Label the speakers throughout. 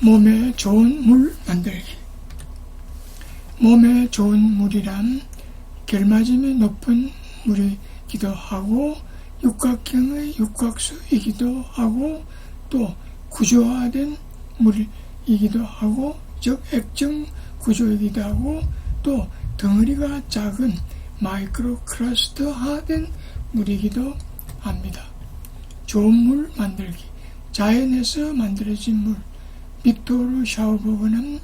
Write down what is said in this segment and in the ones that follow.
Speaker 1: 몸에 좋은 물 만들기. 몸에 좋은 물이란 결맞음이 높은 물이기도 하고 육각형의 육각수이기도 하고 또 구조화된 물이기도 하고 즉 액정 구조이기도 하고 또 덩어리가 작은 마이크로 클러스터화된 물이기도 합니다. 좋은 물 만들기. 자연에서 만들어진 물. 빅토르 샤우버그는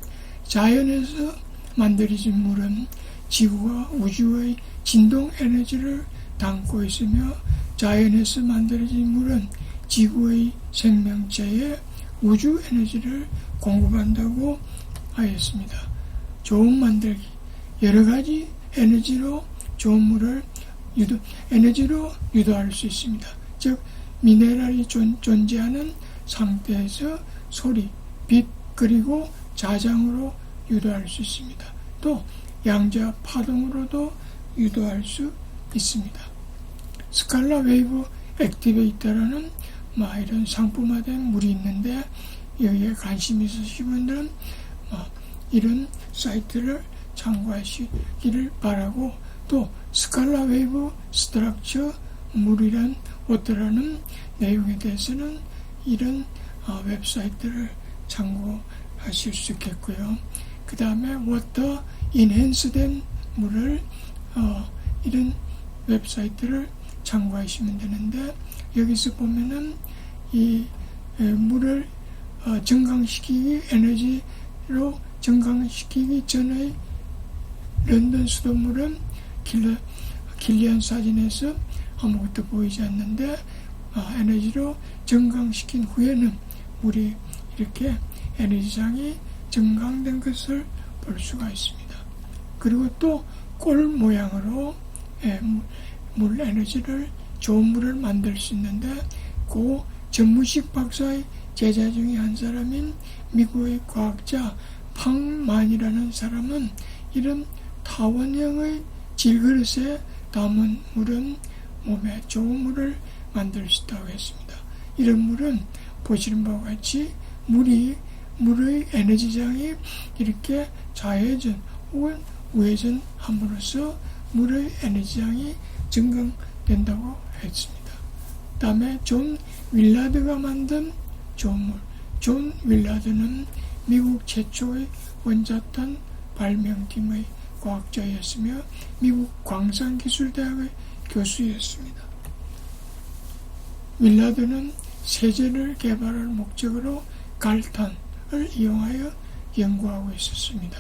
Speaker 1: 자연에서 만들어진 물은 지구와 우주의 진동 에너지를 담고 있으며 자연에서 만들어진 물은 지구의 생명체에 우주 에너지를 공급한다고 하였습니다. 좋은 만들기. 여러 가지 에너지로 좋은 물을 에너지로 유도할 수 있습니다. 즉 미네랄이 존재하는 상태에서 소리, 빛 그리고 자장으로 유도할 수 있습니다. 또 양자 파동으로도 유도할 수 있습니다. 스칼라 웨이브 액티베이터라는 이런 상품화된 물이 있는데 여기에 관심 있으신 분들은 이런 사이트를 참고하시기를 바라고 또 스칼라 웨이브 스트럭처 물이란 어떠라는 내용에 대해서는 이런 웹사이트를 참고하실 수 있겠고요. 그 다음에 워터 인핸스된 물을 이런 웹사이트를 참고하시면 되는데 여기서 보면은 이 물을 증강시키기 에너지로 증강시키기 전의 런던 수돗물은 길리안 사진에서 아무것도 보이지 않는데 에너지로 증강시킨 후에는 물이 이렇게 에너지장이 증강된 것을 볼 수가 있습니다. 그리고 또 꼴 모양으로 물 에너지를 좋은 물을 만들 수 있는데 고 전무식 박사의 제자 중에 한 사람인 미국의 과학자 팡만이라는 사람은 이런 타원형의 질그릇에 담은 물은 몸에 좋은 물을 만들 수 있다고 했습니다. 이런 물은 보시는 바와 같이 물의 에너지장이 이렇게 좌회전 혹은 우회전 함으로써 물의 에너지장이 증강된다고 했습니다. 다음에 존 윌라드가 만든 좋은 물. 존 윌라드는 미국 최초의 원자탄 발명팀의 과학자였으며 미국 광산기술대학의 교수였습니다. 윌라드는 세제를 개발할 목적으로 갈탄을 이용하여 연구하고 있었습니다.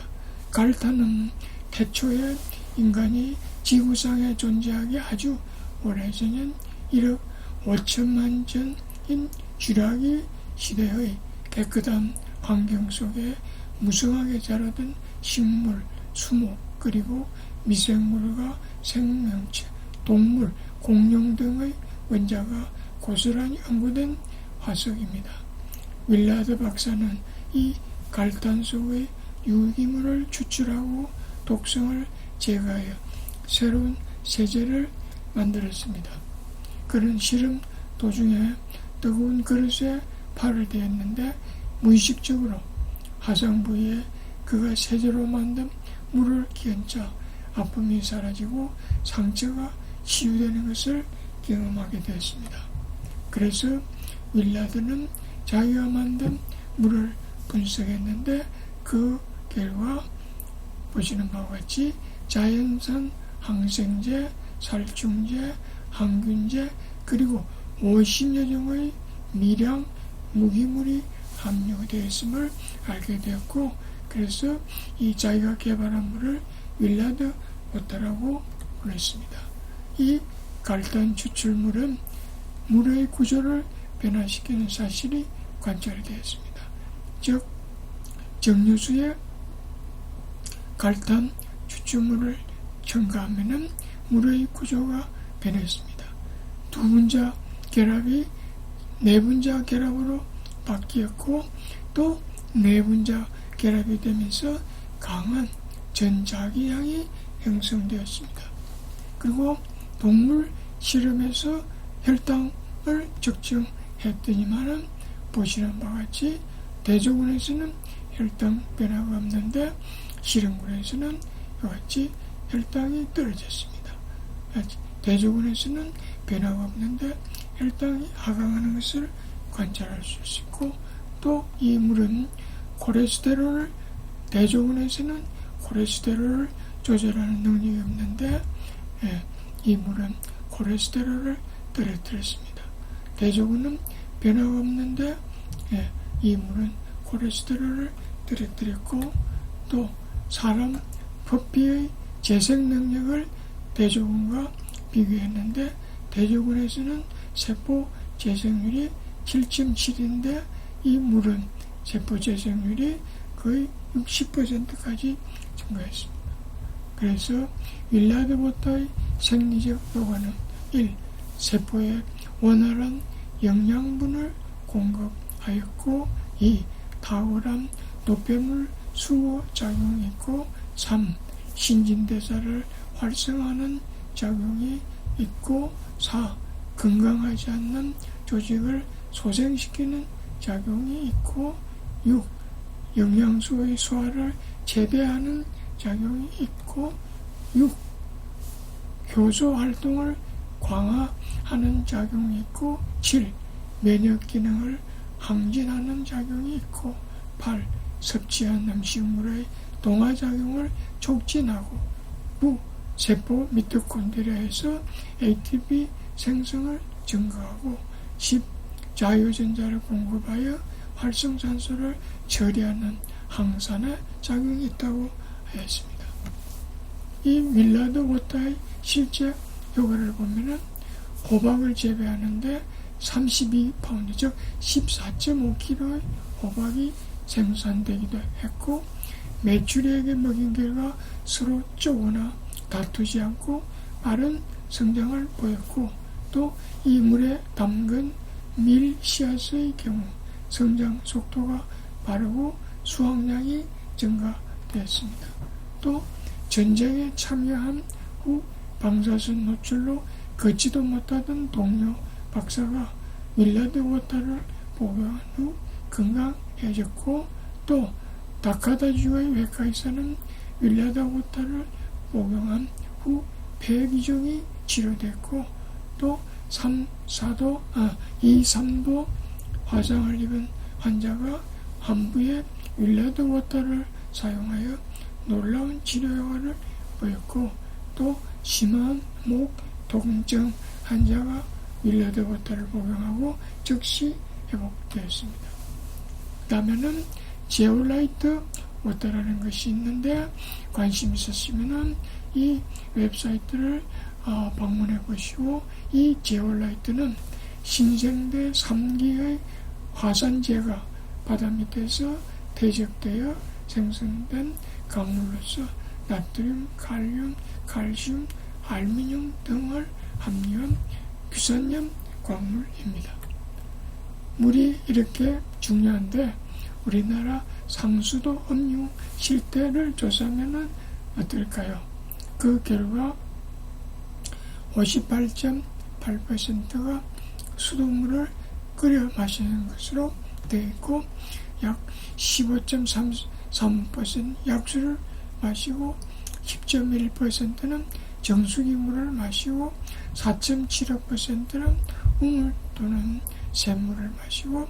Speaker 1: 갈탄은 태초에 인간이 지구상에 존재하기 아주 오래전인 1억 5천만 전인 쥐라기 시대의 깨끗한 환경 속에 무성하게 자라던 식물, 수목, 그리고 미생물과 생명체, 동물, 공룡 등의 원자가 고스란히 연구된 화석입니다. 윌라드 박사는 이 갈탄 속의 유기물을 추출하고 독성을 제거하여 새로운 세제를 만들었습니다. 그는 실험 도중에 뜨거운 그릇에 팔을 대었는데 무의식적으로 화상 부위에 그가 세제로 만든 물을 기운자 아픔이 사라지고 상처가 치유되는 것을 경험하게 되었습니다. 그래서 윌라드는 자기가 만든 물을 분석했는데 그 결과 보시는 바와 같이 자연산 항생제, 살충제, 항균제 그리고 50여 종의 미량 무기물이 함유되어 있음을 알게 되었고 그래서 이 자기가 개발한 물을 윌라드 워터라고 불렀습니다. 이 갈탄 추출물은 물의 구조를 변화시키는 사실이 관찰되었습니다. 즉 정류수에 갈탄 추출물을 첨가하면 물의 구조가 변했습니다. 두 분자 결합이 네 분자 결합으로 바뀌었고 또 네 분자 결합이 되면서 강한 전자기량이 형성되었습니다. 그리고 동물 실험에서 혈당을 측정했더니만은 보시는 바와 같이 대조군에서는 혈당 변화가 없는데 실행군에서는 이와 같이 혈당이 떨어졌습니다. 대조군에서는 변화가 없는데 혈당이 하강하는 것을 관찰할 수 있고, 또 이 물은 콜레스테롤을, 대조군에서는 콜레스테롤을 조절하는 능력이 없는데 이 물은 콜레스테롤을 떨어뜨렸습니다. 대조군은 변화가 없는데 이 물은 콜레스테롤을 떨어뜨렸고, 또 사람 표피의 재생 능력을 대조군과 비교했는데 대조군에서는 세포 재생률이 7.7인데 이 물은 세포 재생률이 거의 60%까지 증가했습니다. 그래서 윌라드워터의 생리적 효과는 1. 세포에 원활한 영양분을 공급하였고, 2. 탁월한 노폐물 수거 작용이 있고, 3. 신진대사를 활성화하는 작용이 있고, 4. 건강하지 않는 조직을 소생시키는 작용이 있고, 6. 영양소의 소화를 재배하는 작용이 있고, 6. 효소 활동을 강화하는 작용이 있고, 7. 면역 기능을 항진하는 작용이 있고, 8. 섭취한 음식물의 동화작용을 촉진하고, 9. 세포 미토콘드리아에서 ATP 생성을 증가하고, 10. 자유전자를 공급하여 활성산소를 처리하는 항산화 작용이 있다고 하였습니다. 이 윌라드워터의 실제 효과를 보면은 호박을 재배하는데 32파운드, 즉 14.5kg의 호박이 생산되기도 했고, 메추리에게 먹인 결과 서로 쪼거나 다투지 않고 빠른 성장을 보였고, 또 이 물에 담근 밀 씨앗의 경우 성장 속도가 빠르고 수확량이 증가되었습니다. 또 전쟁에 참여한 후 방사선 노출로 걷지도 못하던 동료 박사가 윌라드워터를 복용한 후 건강해졌고, 또 다카다주의 외과의사는 윌라드워터를 복용한 후 폐기종이 치료됐고, 또 2, 3도 화상을 입은 환자가 환부에 윌라드워터를 사용하여 놀라운 치료 효과를 보였고, 또 심한 목 통증 환자가 윌라드워터를 복용하고 즉시 회복되었습니다. 그 다음에는 제올라이트 워터라는 것이 있는데, 관심 있으시면 이 웹사이트를 방문해 보시고, 이 제올라이트는 신생대 3기의 화산재가 바다 밑에서 퇴적되어 생성된 강물로서 나트륨, 칼륨, 칼슘, 알루미늄 등을 함유한 규산염 광물입니다. 물이 이렇게 중요한데 우리나라 상수도 음용 실태를 조사하면 어떨까요? 그 결과 58.8%가 수돗물을 끓여 마시는 것으로 되어 있고, 약 15.3% 약수를 마시고, 10.1%는 정수기 물을 마시고, 4.75%는 우물 또는 샘물을 마시고,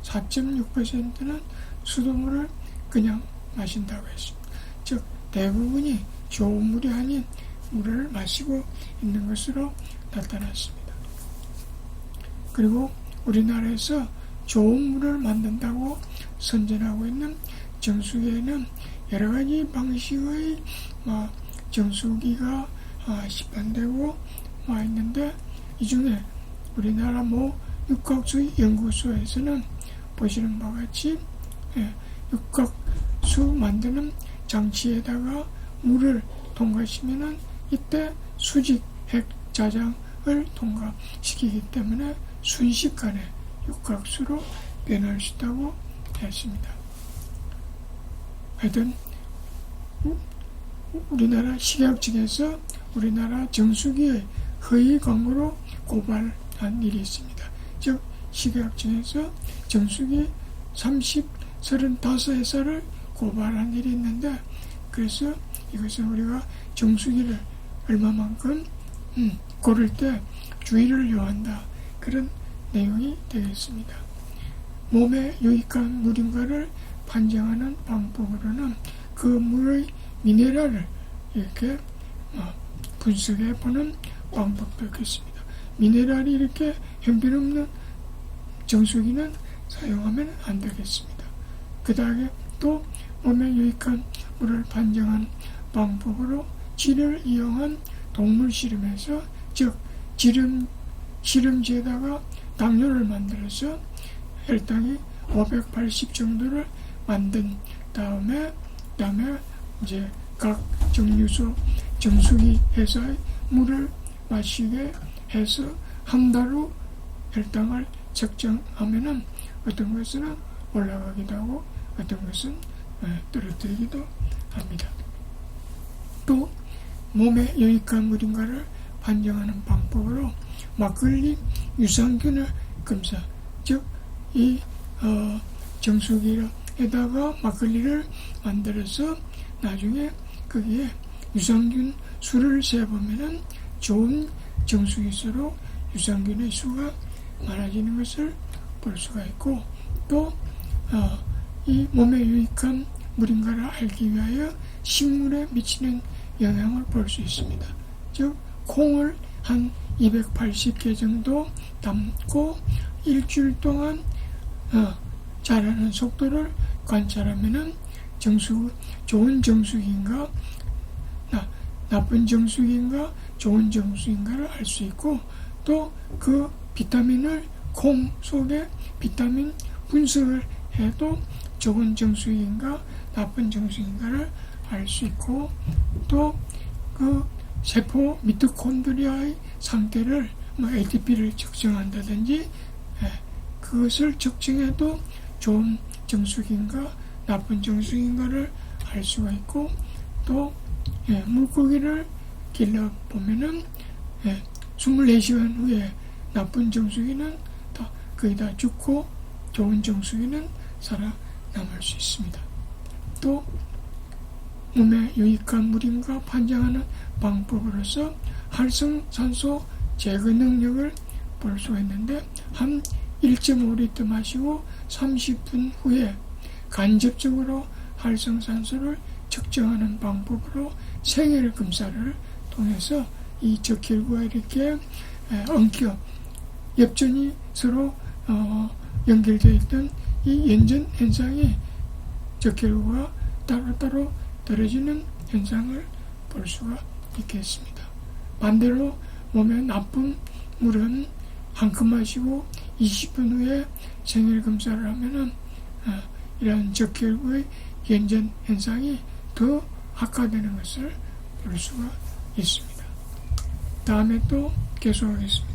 Speaker 1: 4.6%는 수돗물을 그냥 마신다고 했습니다. 즉 대부분이 좋은 물이 아닌 물을 마시고 있는 것으로 나타났습니다. 그리고 우리나라에서 좋은 물을 만든다고 선전하고 있는 정수기에는 여러 가지 방식의 정수기가 시판되고 있는데, 이 중에 우리나라 육각수 연구소에서는 보시는 바와 같이 육각수 만드는 장치에다가 물을 통과시키면은 이때 수직 핵자장을 통과시키기 때문에 순식간에 육각수로 변할 수 있다고 했습니다. 하여튼 우리나라 식약 측에서 우리나라 정수기의 허위 광고로 고발한 일이 있습니다. 즉 식약 측에서 정수기 35회사를 고발한 일이 있는데, 그래서 이것은 우리가 정수기를 얼마만큼 고를 때 주의를 요한다, 그런 내용이 되겠습니다. 몸에 유익한 물인가를 판정하는 방법으로는 그 물의 미네랄을 이렇게 분석해 보는 방법도 있겠습니다. 미네랄이 이렇게 형편없는 정수기는 사용하면 안 되겠습니다. 그 다음에 또 몸에 유익한 물을 판정하는 방법으로 질을 이용한 동물 실험에서, 즉 실험지에다가 당뇨를 만들어서 혈당이 580 정도를 만든 다음에 이제 각 정류소 정수기 회사의 물을 마시게 해서 한 달 후 혈당을 측정하면은 어떤 것은 올라가기도 하고 어떤 것은 떨어뜨리기도 합니다. 또 몸에 유익한 물인가를 판정하는 방법으로 막걸리 유산균을 검사, 즉 이 정수기에다가 막걸리를 만들어서 나중에 거기에 유산균 수를 세보면은 좋은 정수기수로 유산균의 수가 많아지는 것을 볼 수가 있고, 또 이 몸에 유익한 물인가를 알기 위하여 식물에 미치는 영향을 볼 수 있습니다. 즉 콩을 한 280개 정도 담고 일주일 동안 자라는 속도를 관찰하면은 좋은 정수기인가 나쁜 정수기인가 좋은 정수기인가를 알 수 있고, 또 그 비타민을 콩 속에 비타민 분석을 해도 좋은 정수기인가 나쁜 정수기인가를 알 수 있고, 또 그 세포 미토콘드리아의 상태를 ATP를 측정한다든지 그것을 측정해도 좋은 정수기인가 나쁜 정수기인가를 알 수가 있고, 또 물고기를 길러보면은 24시간 후에 나쁜 정수기는 거의 다 죽고 좋은 정수기는 살아남을 수 있습니다. 또 몸에 유익한 물인가 판정하는 방법으로서 활성산소 제거 능력을 볼 수가 있는데, 한 1.5리터 마시고 30분 후에 간접적으로 활성산소를 측정하는 방법으로 생열 검사를 통해서 이 적혈구와 이렇게 엉켜 엽전이 서로 연결되어 있던 이 연전 현상이 적혈구가 따로따로 떨어지는 현상을 볼 수가 있겠습니다. 반대로 몸에 나쁜 물은 한 컵 마시고 20분 후에 생열 검사를 하면은 이러한 적혈구의 연전 현상이 더 악화되는 것을 볼 수가 있습니다. 다음에 또 계속하겠습니다.